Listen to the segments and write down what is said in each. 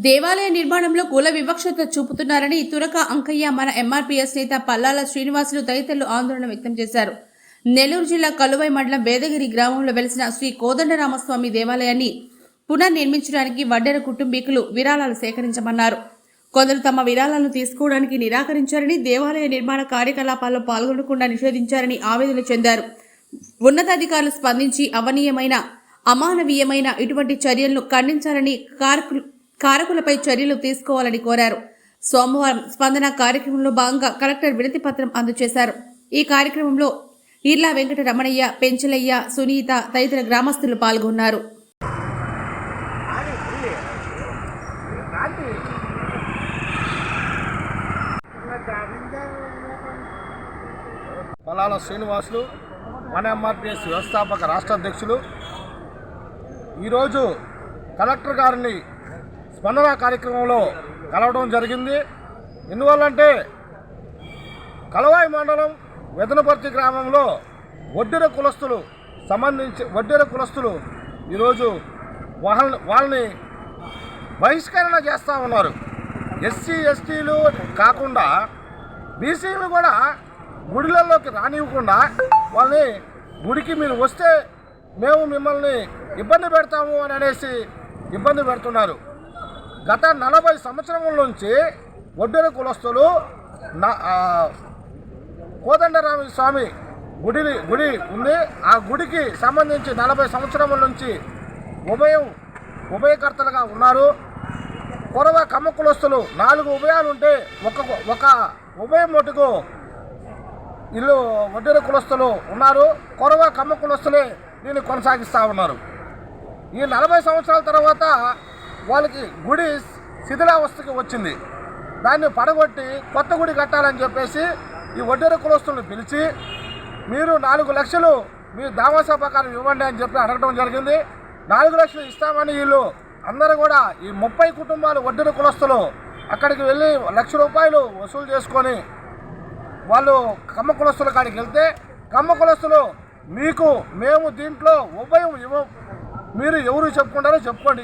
దేవాలయ నిర్మాణంలో కుల వివక్షత చూపుతున్నారని తురక అంకయ్య మన ఎంఆర్పీఎస్ నేత పల్లాల శ్రీనివాసులు తదితరులు ఆందోళన వ్యక్తం చేశారు. నెల్లూరు జిల్లా కలువై మండలం వేదగిరి గ్రామంలో వెలిసిన శ్రీ కోదండరామస్వామి దేవాలయాన్ని పునర్నిర్మించడానికి వడ్డెర కుటుంబీకులు విరాళాలు సేకరించమన్నారు. కొందరు తమ విరాళాలను తీసుకోవడానికి నిరాకరించారని, దేవాలయ నిర్మాణ కార్యకలాపాల్లో పాల్గొనకుండా నిషేధించారని ఆవేదన చెందారు. ఉన్నతాధికారులు స్పందించి అమానవీయమైన ఇటువంటి చర్యలను ఖండించాలని, కారకులపై చర్యలు తీసుకోవాలని కోరారు. సోమవారం స్పందన కార్యక్రమంలో భాగంగా కలెక్టర్ వినతి పత్రం అందజేశారు. ఈ కార్యక్రమంలో ఈర్లా వెంకట రమణయ్య, పెంచలయ్య, సునీత తదితర గ్రామస్తులు పాల్గొన్నారు. పల్లాల శ్రీనివాసులు మన ఎంఆర్పీఎస్ వ్యవస్థాపక రాష్ట్ర అధ్యక్షులు ఈరోజు కలెక్టర్ గారిని స్పందన కార్యక్రమంలో కలవడం జరిగింది. ఎందువల్లంటే కలవాయి మండలం వెదనపర్తి గ్రామంలో వడ్డెర కులస్తులు ఈరోజు వాళ్ళని బహిష్కరణ చేస్తూ ఉన్నారు. ఎస్సీ ఎస్టీలు కాకుండా బీసీలు కూడా గుడిలలోకి రానివ్వకుండా వాళ్ళని గుడికి మీరు వస్తే మేము మిమ్మల్ని ఇబ్బంది పెడతాము అని అనేసి ఇబ్బంది పెడుతున్నారు. గత 40 సంవత్సరముల నుంచి వడ్డెర కులస్తులు కోదండరామ స్వామి గుడి ఉంది. ఆ గుడికి సంబంధించి 40 సంవత్సరముల నుంచి ఉభయకర్తలుగా ఉన్నారు. కొరవ కమ్మ కులస్తులు 4 ఉభయాలు ఉంటే ఒక ఉభయం మటుకు ఇల్లు వడ్డెర కులస్తులు ఉన్నారు. కొరవ కమ్మ కులస్తులే దీన్ని కొనసాగిస్తూ ఉన్నారు. ఈ 40 సంవత్సరాల తర్వాత వాళ్ళకి గుడి శిథిలావస్థకి వచ్చింది. దాన్ని పడగొట్టి కొత్త గుడి కట్టాలని చెప్పేసి ఈ వడ్డెర కులస్తులను పిలిచి మీరు 4 లక్షలు మీ దామాసా ప్రకారం ఇవ్వండి అని చెప్పి అడగడం జరిగింది. 4 లక్షలు ఇస్తామని వీళ్ళు అందరూ కూడా ఈ 30 కుటుంబాలు వడ్డెర కులస్తులు అక్కడికి వెళ్ళి ₹1,00,000 వసూలు చేసుకొని వాళ్ళు కమ్మ కులస్తుల కాడికి వెళ్తే కమ్మ కులస్తులు మేము దీంట్లో ఉభయం మీరు ఎవరు చెప్పుకుంటారో చెప్పుకోండి,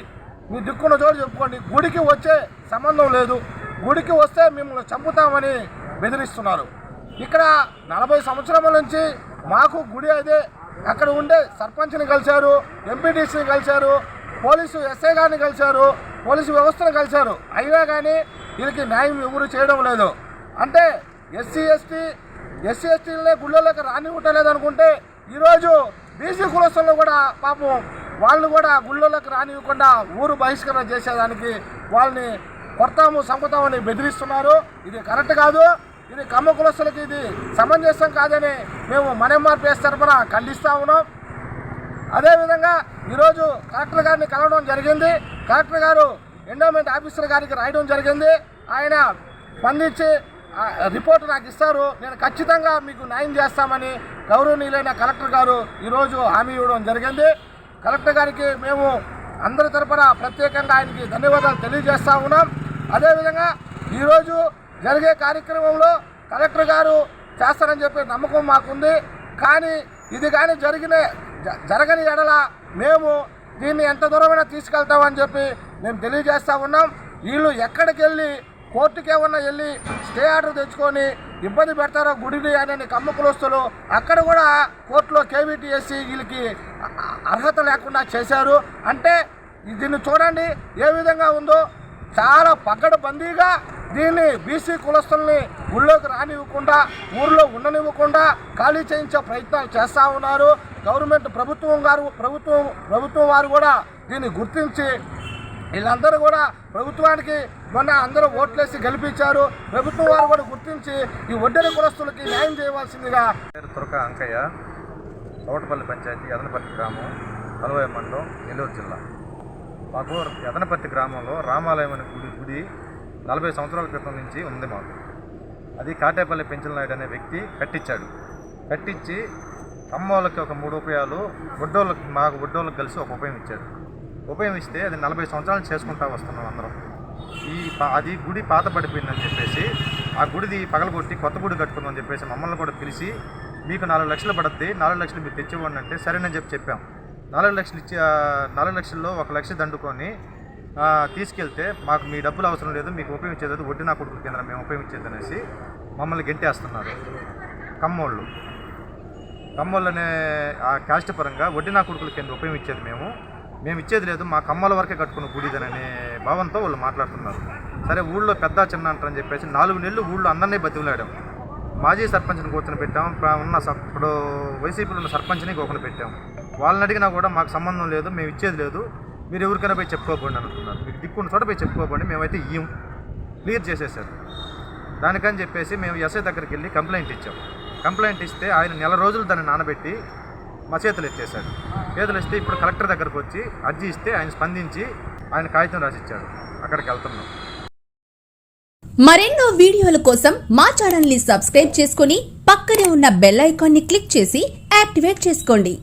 మీ దిక్కున్న చోటు చెప్పుకోండి, గుడికి వచ్చే సంబంధం లేదు, గుడికి వస్తే మిమ్మల్ని చంపుతామని బెదిరిస్తున్నారు. ఇక్కడ 40 సంవత్సరాల నుంచి మాకు గుడి అదే, అక్కడ ఉండే సర్పంచ్ని కలిశారు, ఎంపీటీసీని కలిశారు, పోలీసు ఎస్ఐ గారిని కలిశారు, పోలీసు వ్యవస్థను కలిశారు. అయినా కానీ వీళ్ళకి న్యాయం ఎవరు చేయడం లేదు. అంటే ఎస్సీ ఎస్టీలనే గుళ్ళలోకి రానివ్వటలేదు అనుకుంటే ఈరోజు బీసీ కులస్తులను కూడా పాపం వాళ్ళు కూడా గుళ్ళలోకి రానివ్వకుండా ఊరు బహిష్కరణ చేసేదానికి వాళ్ళని కొడతాము చంపుతామని బెదిరిస్తున్నారు. ఇది కరెక్ట్ కాదు. ఇది కమ్మ కులస్తులకి ఇది సమంజసం కాదని మేము మన ఎంఆర్పీఎస్ తరఫున ఖండిస్తూ ఉన్నాం. అదేవిధంగా ఈరోజు కలెక్టర్ గారిని కలవడం జరిగింది. కలెక్టర్ గారు ఎండోమెంట్ ఆఫీసర్ గారికి రాయడం జరిగింది. ఆయన స్పందించి రిపోర్ట్ నాకు ఇస్తారు, నేను ఖచ్చితంగా మీకు న్యాయం చేస్తామని గౌరవనీయులైన కలెక్టర్ గారు ఈరోజు హామీ ఇవ్వడం జరిగింది. కలెక్టర్ గారికి మేము అందరి తరపున ప్రత్యేకంగా ఆయనకి ధన్యవాదాలు తెలియజేస్తూ ఉన్నాం. అదేవిధంగా ఈరోజు జరిగే కార్యక్రమంలో కలెక్టర్ గారు చేస్తారని చెప్పి నమ్మకం మాకుంది. కానీ ఇది కానీ జరగని ఎడల మేము దీన్ని ఎంత దూరమైనా తీసుకెళ్తామని చెప్పి మేము తెలియజేస్తూ ఉన్నాం. వీళ్ళు ఎక్కడికి వెళ్ళి కోర్టుకి ఏమన్నా వెళ్ళి స్టే ఆర్డర్ తెచ్చుకొని ఇబ్బంది పెడతారో గుడిని అని కమ్మ కులస్తులు అక్కడ కూడా కోర్టులో కేవీటీఎస్సీ వీళ్ళకి అర్హత లేకుండా చేశారు. అంటే దీన్ని చూడండి ఏ విధంగా ఉందో. చాలా పకడ్బందీగా దీన్ని బీసీ కులస్తుల్ని ఊళ్ళోకి రానివ్వకుండా, ఊళ్ళో ఉండనివ్వకుండా ఖాళీ చేయించే ప్రయత్నాలు చేస్తూ ఉన్నారు. ప్రభుత్వం వారు కూడా దీన్ని గుర్తించి వీళ్ళందరూ కూడా ప్రభుత్వానికి మొన్న అందరూ ఓట్లేసి గెలిపించారు. ప్రభుత్వం వారు కూడా గుర్తించి ఈ వడ్డెర కులస్తులకి న్యాయం చేయవలసిందిగా. తురక అంకయ్య, తోటపల్లి పంచాయతీ, యదనపర్తి గ్రామం, కలువై మండలం, నెల్లూరు జిల్లా. మాకు యదనపర్తి గ్రామంలో రామాలయం అనే గుడి 40 సంవత్సరాల క్రితం నుంచి ఉంది మాకు. అది కాటేపల్లి పెంచలనాయుడు అనే వ్యక్తి కట్టించి అమ్మోళ్ళకి ఒక 3 ఉపాయాలు, వడ్డోళ్ళకి కలిసి ఒక ఉపాయం ఇచ్చాడు. ఉపాయం ఇస్తే అది 40 సంవత్సరాలు చేసుకుంటూ వస్తున్నాం అందరం. అది గుడి పాత పడిపోయిందని చెప్పేసి ఆ గుడిది పగలగొట్టి కొత్త గుడి కట్టుకుందని చెప్పేసి మమ్మల్ని కూడా పిలిచి మీకు 4 లక్షలు పడుద్ది, 4 లక్షలు మీరు తెచ్చివ్వండి అంటే సరేనని చెప్పాం. 4 లక్షలు ఇచ్చి 4 లక్షల్లో 1 లక్ష దండుకొని తీసుకెళ్తే మాకు మీ డబ్బులు అవసరం లేదు, మీకు ఉపయోగించేది వడ్డీ నా కొడుకుల కేంద్రం మేము ఉపయోగించేది అనేసి మమ్మల్ని గెంటేస్తున్నారు. కమ్మోళ్ళనే ఆ క్యాస్ట్ పరంగా వడ్డీ నా కొడుకుల కింద ఉపయోగించేది మేము ఇచ్చేది లేదు, మా కమ్మల వరకే కట్టుకున్న గుడిదననే భావంతో వాళ్ళు మాట్లాడుతున్నారు. సరే ఊళ్ళో పెద్ద చిన్న అంటారని చెప్పేసి 4 నెలలు ఊళ్ళో అందరినీ బతిమలాడాం. మాజీ సర్పంచ్ని కూర్చొని పెట్టాం, ఇప్పుడు వైసీపీలో ఉన్న సర్పంచ్ని కూర్చొని పెట్టాం. వాళ్ళని అడిగినా కూడా మాకు సంబంధం లేదు, మేము ఇచ్చేది లేదు, మీరు ఎవరికైనా పోయి చెప్పుకోబోండి అంటున్నారు. మీకు దిక్కున్న చోట పోయి చెప్పుకోబోండి, మేమైతే ఇయ్యం, క్లియర్ చేసేసారు. దానికని చెప్పేసి మేము ఎస్ఐ దగ్గరికి వెళ్ళి కంప్లైంట్ ఇచ్చాం. కంప్లైంట్ ఇస్తే ఆయన 1 నెల రోజులు దాన్ని నానబెట్టి మా చేతులు ఎత్తేసాడు. చేతులు ఇస్తే ఇప్పుడు కలెక్టర్ దగ్గరకు వచ్చి అర్జీ ఇస్తే ఆయన స్పందించి ఆయన కాగితం రాసిచ్చాడు. అక్కడికి వెళ్తున్నాం. మరెన్నో వీడియోల కోసం మా ఛానల్ ని సబ్స్క్రైబ్ చేసుకుని పక్కనే ఉన్న బెల్ ఐకాన్ ని క్లిక్ చేసి యాక్టివేట్ చేసుకోండి.